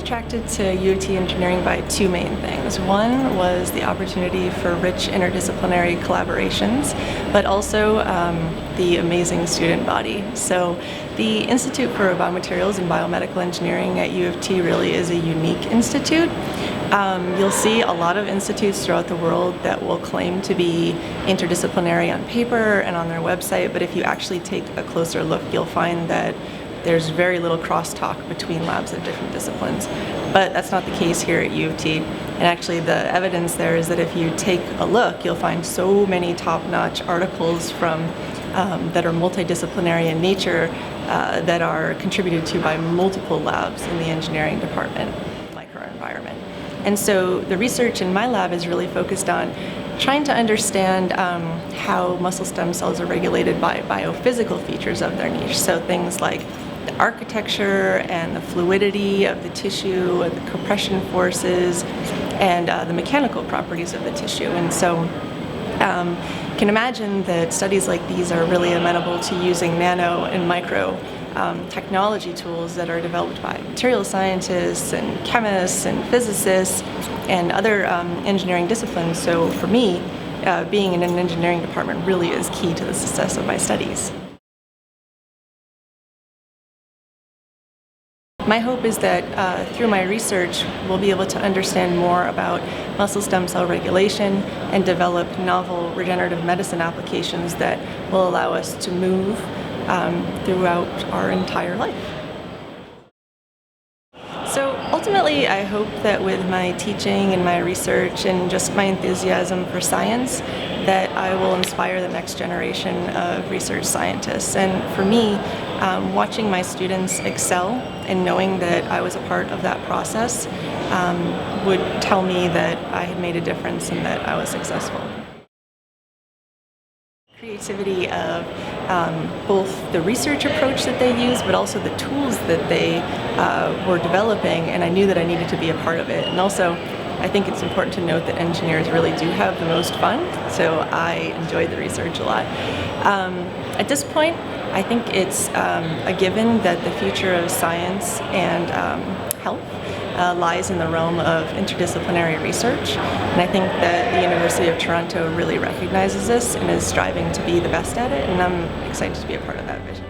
attracted to U of T engineering by two main things. One was the opportunity for rich interdisciplinary collaborations, but also the amazing student body. So the Institute for Biomaterials and Biomedical Engineering at U of T really is a unique institute. You'll see a lot of institutes throughout the world that will claim to be interdisciplinary on paper and on their website, but if you actually take a closer look, you'll find that there's very little crosstalk between labs of different disciplines. But that's not the case here at U of T. And actually the evidence there is that if you take a look, you'll find so many top-notch articles from that are multidisciplinary in nature that are contributed to by multiple labs in the engineering department, like our environment. And so the research in my lab is really focused on trying to understand how muscle stem cells are regulated by biophysical features of their niche. So things like the architecture and the fluidity of the tissue, the compression forces, and the mechanical properties of the tissue. And so you can imagine that studies like these are really amenable to using nano and micro technology tools that are developed by material scientists and chemists and physicists and other engineering disciplines. So for me, being in an engineering department really is key to the success of my studies. My hope is that through my research, we'll be able to understand more about muscle stem cell regulation and develop novel regenerative medicine applications that will allow us to move throughout our entire life. So ultimately, I hope that with my teaching and my research and just my enthusiasm for science, that I will inspire the next generation of research scientists. And for me, watching my students excel and knowing that I was a part of that process would tell me that I had made a difference and that I was successful. Creativity of both the research approach that they use, but also the tools that they were developing, and I knew that I needed to be a part of it. And also, I think it's important to note that engineers really do have the most fun, so I enjoyed the research a lot. At this point, I think it's a given that the future of science and health lies in the realm of interdisciplinary research, and I think that the University of Toronto really recognizes this and is striving to be the best at it, and I'm excited to be a part of that vision.